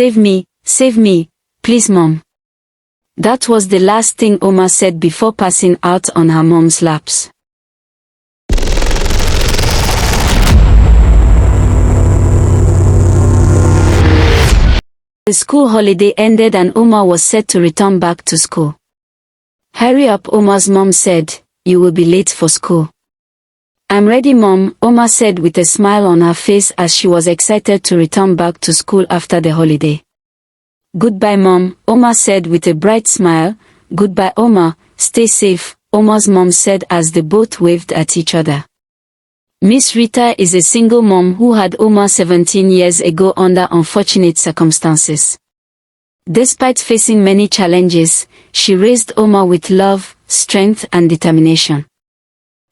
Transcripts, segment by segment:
save me, please mom." That was the last thing Oma said before passing out on her mom's laps. The school holiday ended and Oma was set to return back to school. "Hurry up," Oma's mom said, "you will be late for school." "I'm ready, Mom," Oma said with a smile on her face as she was excited to return back to school after the holiday. "Goodbye, Mom," Oma said with a bright smile. "Goodbye, Oma, stay safe," Oma's mom said as they both waved at each other. Miss Rita is a single mom who had Oma 17 years ago under unfortunate circumstances. Despite facing many challenges, she raised Oma with love, strength and determination.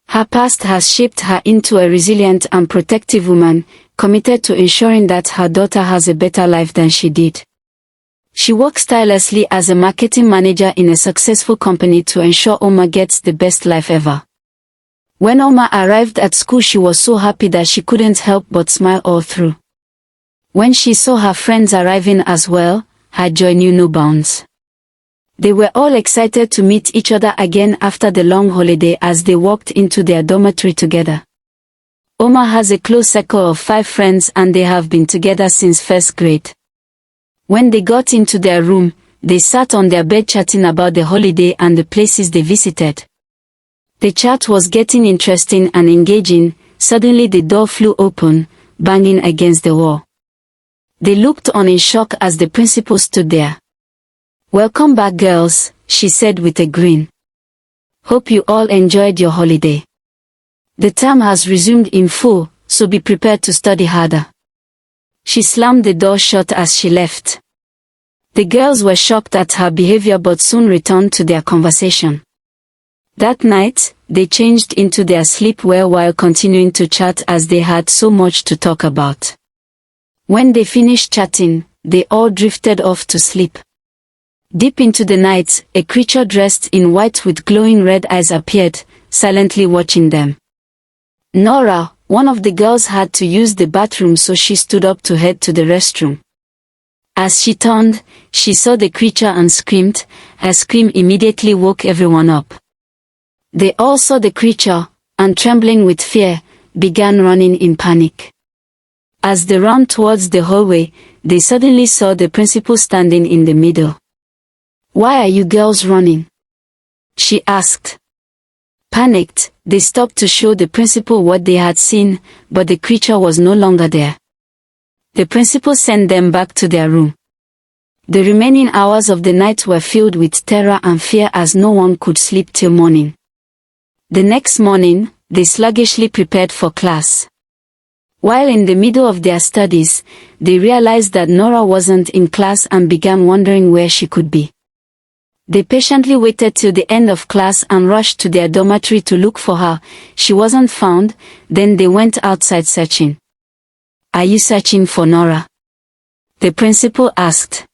Her past has shaped her into a resilient and protective woman, committed to ensuring that her daughter has a better life than she did. She works tirelessly as a marketing manager in a successful company to ensure Oma gets the best life ever. When Oma arrived at school, she was so happy that she couldn't help but smile all through. When she saw her friends arriving as well, her joy knew no bounds. They were all excited to meet each other again after the long holiday as they walked into their dormitory together. Oma has a close circle of 5 friends and they have been together since 1st grade. When they got into their room, they sat on their bed chatting about the holiday and the places they visited. The chat was getting interesting and engaging. Suddenly the door flew open, banging against the wall. They looked on in shock as the principal stood there. "Welcome back, girls," she said with a grin. "Hope you all enjoyed your holiday. The term has resumed in full, so be prepared to study harder." She slammed the door shut as she left. The girls were shocked at her behavior but soon returned to their conversation. That night, they changed into their sleepwear while continuing to chat as they had so much to talk about. When they finished chatting, they all drifted off to sleep. Deep into the night, a creature dressed in white with glowing red eyes appeared, silently watching them. Nora, one of the girls, had to use the bathroom, so she stood up to head to the restroom. As she turned, she saw the creature and screamed. Her scream immediately woke everyone up. They all saw the creature, and trembling with fear, began running in panic. As they ran towards the hallway, they suddenly saw the principal standing in the middle. "Why are you girls running?" she asked. Panicked, they stopped to show the principal what they had seen, but the creature was no longer there. The principal sent them back to their room. The remaining hours of the night were filled with terror and fear as no one could sleep till morning. The next morning, they sluggishly prepared for class. While in the middle of their studies, they realized that Nora wasn't in class and began wondering where she could be. They patiently waited till the end of class and rushed to their dormitory to look for her. She wasn't found, then they went outside searching. "Are you searching for Nora?" the principal asked.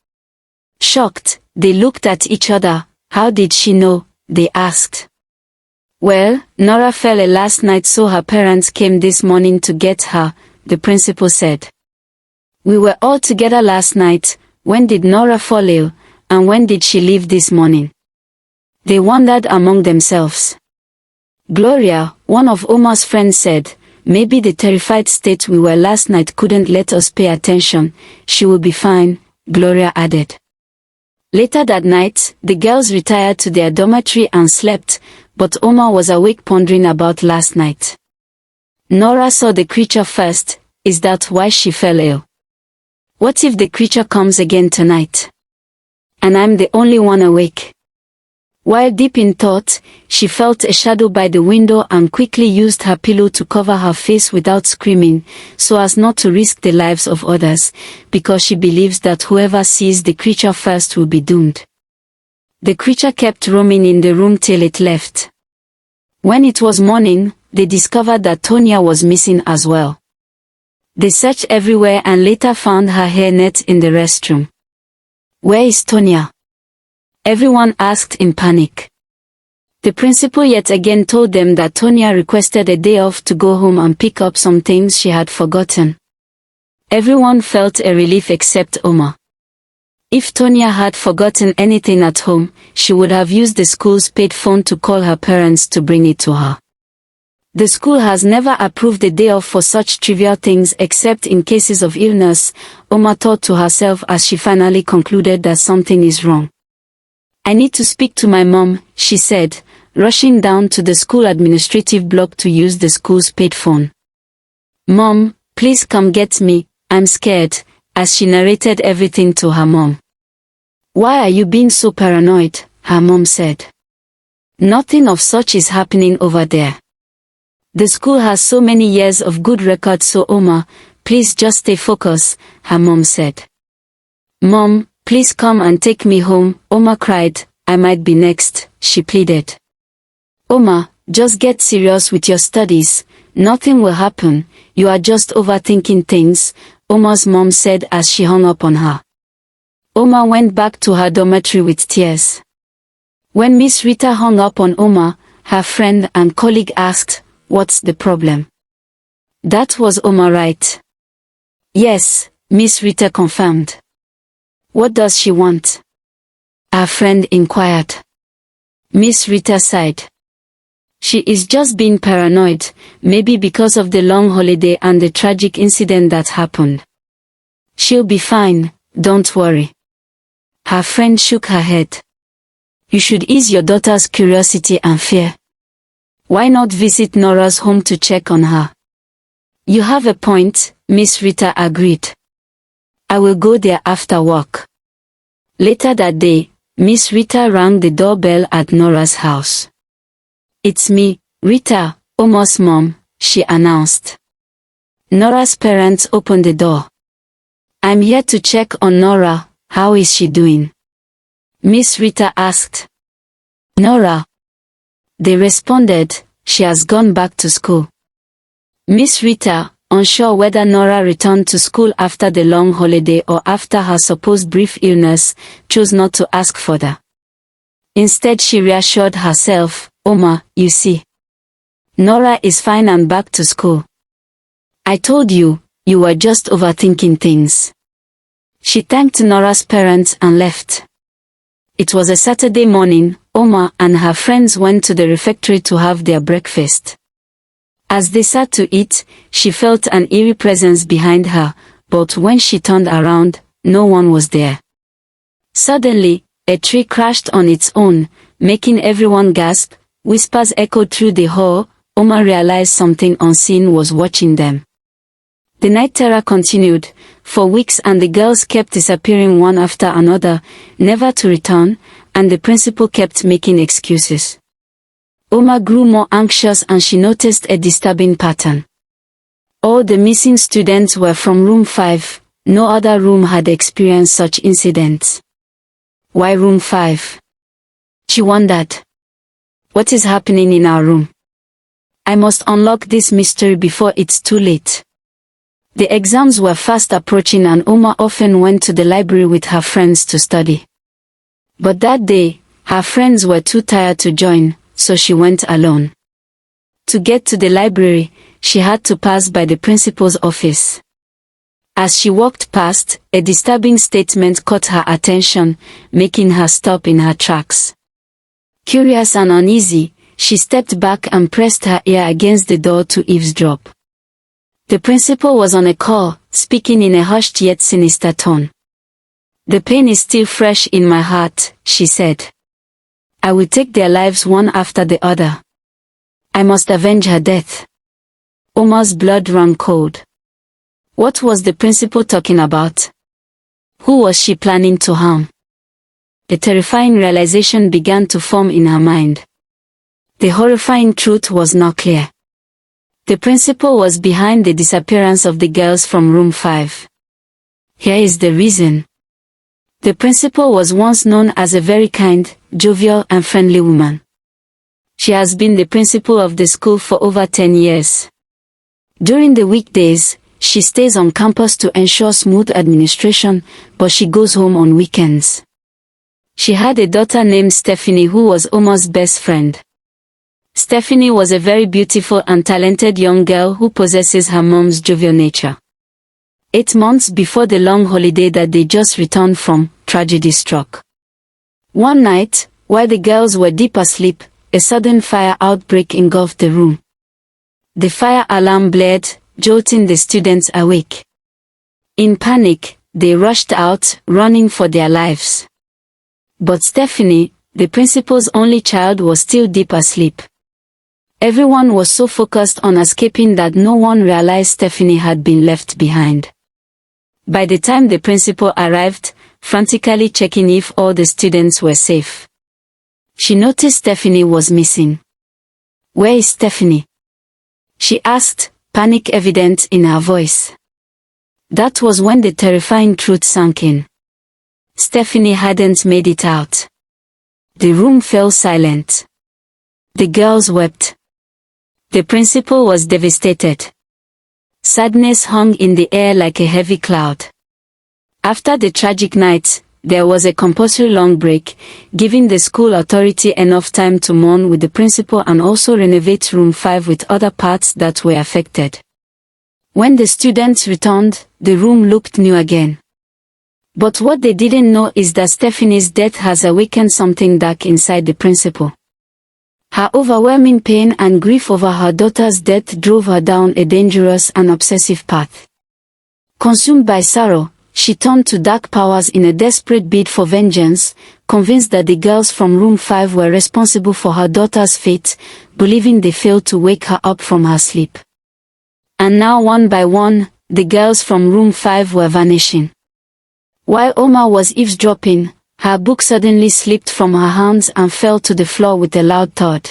Shocked, they looked at each other. "How did she know?" they asked. "Well, Nora fell ill last night, so her parents came this morning to get her," the principal said. "We were all together last night. When did Nora fall ill, and when did she leave this morning?" They wondered among themselves. Gloria, one of Oma's friends, said, "Maybe the terrified state we were last night couldn't let us pay attention. She will be fine," Gloria added. Later that night, the girls retired to their dormitory and slept, but Oma was awake pondering about last night. Nora saw the creature first. Is that why she fell ill? What if the creature comes again tonight? And I'm the only one awake? While deep in thought, she felt a shadow by the window and quickly used her pillow to cover her face without screaming, so as not to risk the lives of others, because she believes that whoever sees the creature first will be doomed. The creature kept roaming in the room till it left. When it was morning, they discovered that Tonya was missing as well. They searched everywhere and later found her hairnet in the restroom. "Where is Tonya?" everyone asked in panic. The principal yet again told them that Tonya requested a day off to go home and pick up some things she had forgotten. Everyone felt a relief except Oma. If Tonya had forgotten anything at home, she would have used the school's paid phone to call her parents to bring it to her. The school has never approved a day off for such trivial things except in cases of illness, Oma thought to herself as she finally concluded that something is wrong. I need to speak to my mom, she said, rushing down to the school administrative block to use the school's paid phone. Mom, please come get me, I'm scared, as she narrated everything to her mom. Why are you being so paranoid? Her mom said. Nothing of such is happening over there. The school has so many years of good records, so Oma, please just stay focused, her mom said. Mom, please come and take me home, Oma cried. I might be next, she pleaded. Oma, just get serious with your studies, nothing will happen, you are just overthinking things, Oma's mom said as she hung up on her. Oma went back to her dormitory with tears. When Miss Rita hung up on Oma, her friend and colleague asked, "What's the problem?" That was Oma, right? Yes, Miss Rita confirmed. What does she want? Her friend inquired. Miss Rita sighed. She is just being paranoid, maybe because of the long holiday and the tragic incident that happened. She'll be fine, don't worry. Her friend shook her head. You should ease your daughter's curiosity and fear. Why not visit Nora's home to check on her? You have a point, Miss Rita agreed. I will go there after work. Later that day, Miss Rita rang the doorbell at Nora's house. It's me, Rita, Oma's mom, she announced. Nora's parents opened the door. I'm here to check on Nora, how is she doing? Miss Rita asked. Nora? They responded, she has gone back to school. Miss Rita, unsure whether Nora returned to school after the long holiday or after her supposed brief illness, chose not to ask further. Instead she reassured herself, Oma, you see. Nora is fine and back to school. I told you, you were just overthinking things. She thanked Nora's parents and left. It was a Saturday morning. Oma and her friends went to the refectory to have their breakfast. As they sat to eat, she felt an eerie presence behind her, but when she turned around, no one was there. Suddenly, a tree crashed on its own, making everyone gasp. Whispers echoed through the hall. Oma realized something unseen was watching them. The night terror continued for weeks, and the girls kept disappearing one after another, never to return, and the principal kept making excuses. Oma grew more anxious and she noticed a disturbing pattern. All the missing students were from room 5, no other room had experienced such incidents. Why room 5? She wondered. What is happening in our room? I must unlock this mystery before it's too late. The exams were fast approaching and Oma often went to the library with her friends to study. But that day, her friends were too tired to join, so she went alone. To get to the library, she had to pass by the principal's office. As she walked past, a disturbing statement caught her attention, making her stop in her tracks. Curious and uneasy, she stepped back and pressed her ear against the door to eavesdrop. The principal was on a call, speaking in a hushed yet sinister tone. The pain is still fresh in my heart, she said. I will take their lives one after the other. I must avenge her death. Oma's blood ran cold. What was the principal talking about? Who was she planning to harm? A terrifying realization began to form in her mind. The horrifying truth was now clear. The principal was behind the disappearance of the girls from room 5. Here is the reason. The principal was once known as a very kind, jovial and friendly woman. She has been the principal of the school for over 10 years. During the weekdays, she stays on campus to ensure smooth administration, but she goes home on weekends. She had a daughter named Stephanie who was Oma's best friend. Stephanie was a very beautiful and talented young girl who possesses her mom's jovial nature. 8 months before the long holiday that they just returned from, tragedy struck. One night, while the girls were deep asleep, a sudden fire outbreak engulfed the room. The fire alarm blared, jolting the students awake. In panic, they rushed out, running for their lives. But Stephanie, the principal's only child, was still deep asleep. Everyone was so focused on escaping that no one realized Stephanie had been left behind. By the time the principal arrived, frantically checking if all the students were safe, she noticed Stephanie was missing. "Where is Stephanie?" she asked, panic evident in her voice. That was when the terrifying truth sank in. Stephanie hadn't made it out. The room fell silent. The girls wept. The principal was devastated. Sadness hung in the air like a heavy cloud. After the tragic night, there was a compulsory long break, giving the school authority enough time to mourn with the principal and also renovate room 5 with other parts that were affected. When the students returned, the room looked new again. But what they didn't know is that Stephanie's death has awakened something dark inside the principal. Her overwhelming pain and grief over her daughter's death drove her down a dangerous and obsessive path. Consumed by sorrow, she turned to dark powers in a desperate bid for vengeance, convinced that the girls from room 5 were responsible for her daughter's fate, believing they failed to wake her up from her sleep. And now one by one, the girls from room 5 were vanishing. While Oma was eavesdropping, her book suddenly slipped from her hands and fell to the floor with a loud thud.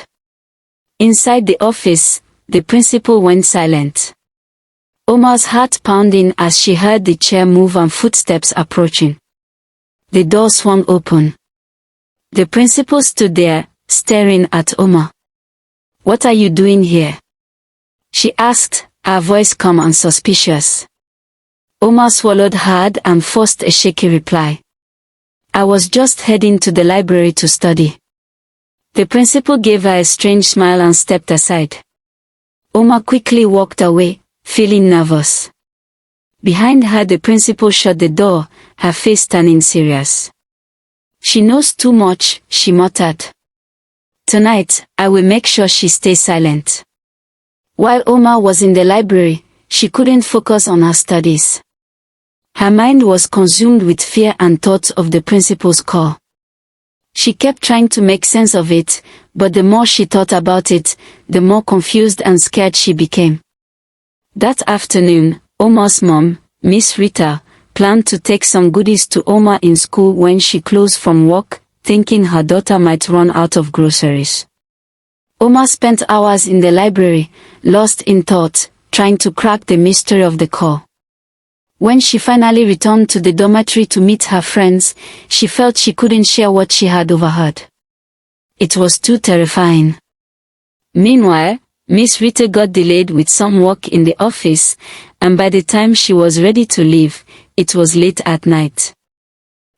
Inside the office, the principal went silent. Oma's heart pounding as she heard the chair move and footsteps approaching. The door swung open. The principal stood there, staring at Oma. "What are you doing here?" she asked, her voice calm and suspicious. Oma swallowed hard and forced a shaky reply. "I was just heading to the library to study." The principal gave her a strange smile and stepped aside. Oma quickly walked away, feeling nervous. Behind her the principal shut the door, her face turning serious. "She knows too much," she muttered. "Tonight, I will make sure she stays silent." While Oma was in the library, she couldn't focus on her studies. Her mind was consumed with fear and thoughts of the principal's call. She kept trying to make sense of it, but the more she thought about it, the more confused and scared she became. That afternoon, Oma's mom, Miss Rita, planned to take some goodies to Oma in school when she closed from work, thinking her daughter might run out of groceries. Oma spent hours in the library, lost in thought, trying to crack the mystery of the call. When she finally returned to the dormitory to meet her friends, she felt she couldn't share what she had overheard. It was too terrifying. Meanwhile, Miss Rita got delayed with some work in the office, and by the time she was ready to leave, it was late at night.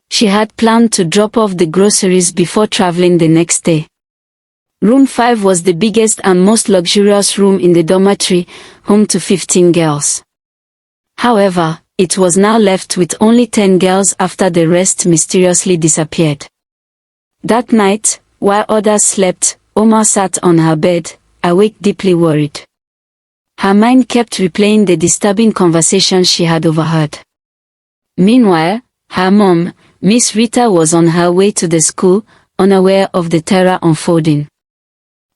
She had planned to drop off the groceries before traveling the next day. Room 5 was the biggest and most luxurious room in the dormitory, home to 15 girls. However, it was now left with only 10 girls after the rest mysteriously disappeared. That night, while others slept, Oma sat on her bed, awake deeply worried. Her mind kept replaying the disturbing conversation she had overheard. Meanwhile, her mom, Miss Rita, was on her way to the school, unaware of the terror unfolding.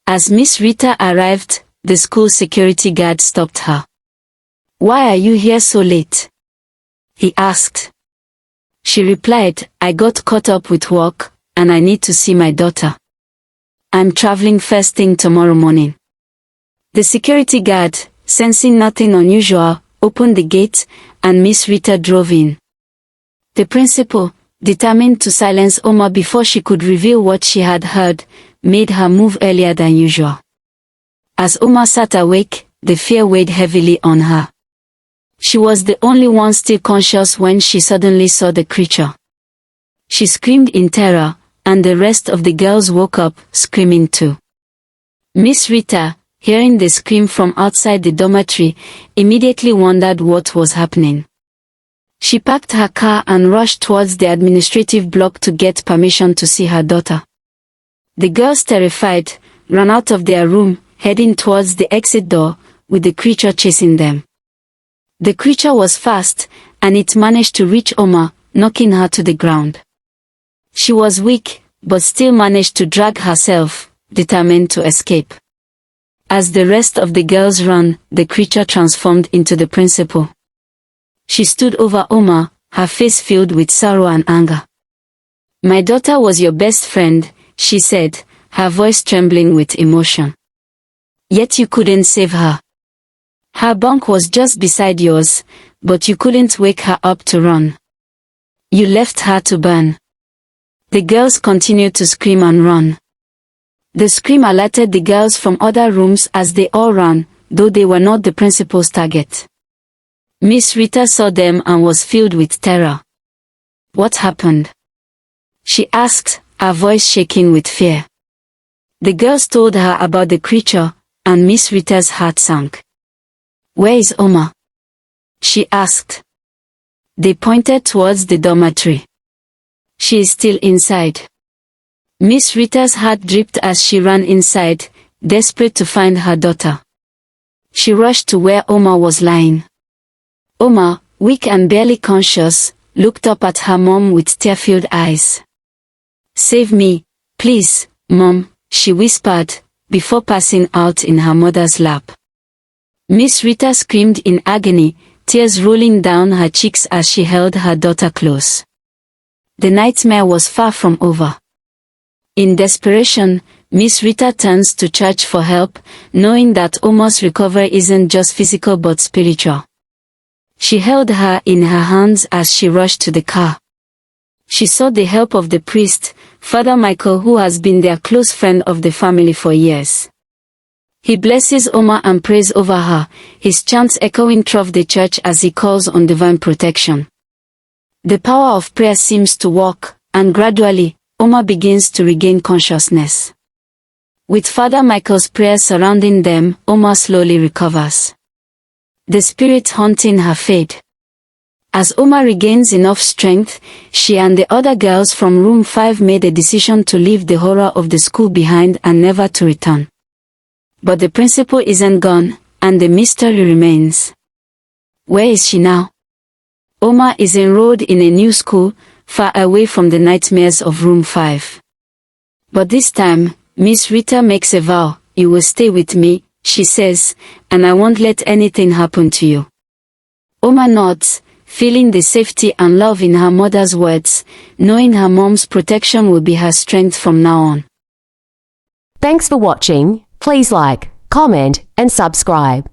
As Miss Rita arrived, the school security guard stopped her. "Why are you here so late?" he asked. She replied, "I got caught up with work, and I need to see my daughter. I'm traveling first thing tomorrow morning." The security guard, sensing nothing unusual, opened the gate, and Miss Rita drove in. The principal, determined to silence Oma before she could reveal what she had heard, made her move earlier than usual. As Oma sat awake, the fear weighed heavily on her. She was the only one still conscious when she suddenly saw the creature. She screamed in terror, and the rest of the girls woke up, screaming too. Miss Rita, hearing the scream from outside the dormitory, immediately wondered what was happening. She packed her car and rushed towards the administrative block to get permission to see her daughter. The girls, terrified, ran out of their room, heading towards the exit door, with the creature chasing them. The creature was fast, and it managed to reach Oma, knocking her to the ground. She was weak, but still managed to drag herself, determined to escape. As the rest of the girls ran, the creature transformed into the principal. She stood over Oma, her face filled with sorrow and anger. "My daughter was your best friend," she said, her voice trembling with emotion. "Yet you couldn't save her. Her bunk was just beside yours, but you couldn't wake her up to run. You left her to burn." The girls continued to scream and run. The scream alerted the girls from other rooms as they all ran, though they were not the principal's target. Miss Rita saw them and was filled with terror. "What happened?" she asked, her voice shaking with fear. The girls told her about the creature, and Miss Rita's heart sank. "Where is Oma?" she asked. They pointed towards the dormitory. "She is still inside." Miss Rita's heart dripped as she ran inside, desperate to find her daughter. She rushed to where Oma was lying. Oma, weak and barely conscious, looked up at her mom with tear-filled eyes. "Save me, please, Mom," she whispered, before passing out in her mother's lap. Miss Rita screamed in agony, tears rolling down her cheeks as she held her daughter close. The nightmare was far from over. In desperation, Miss Rita turns to church for help, knowing that Oma's recovery isn't just physical but spiritual. She held her in her hands as she rushed to the car. She sought the help of the priest, Father Michael, who has been their close friend of the family for years. He blesses Oma and prays over her, his chants echoing through the church as he calls on divine protection. The power of prayer seems to work, and gradually, Oma begins to regain consciousness. With Father Michael's prayers surrounding them, Oma slowly recovers. The spirit haunting her fade. As Oma regains enough strength, she and the other girls from room 5 made a decision to leave the horror of the school behind and never to return. But the principal isn't gone, and the mystery remains. Where is she now? Oma is enrolled in a new school, far away from the nightmares of room 5. But this time, Miss Rita makes a vow: "You will stay with me," she says, "and I won't let anything happen to you." Oma nods, feeling the safety and love in her mother's words, knowing her mom's protection will be her strength from now on. Thanks for watching. Please like, comment, and subscribe.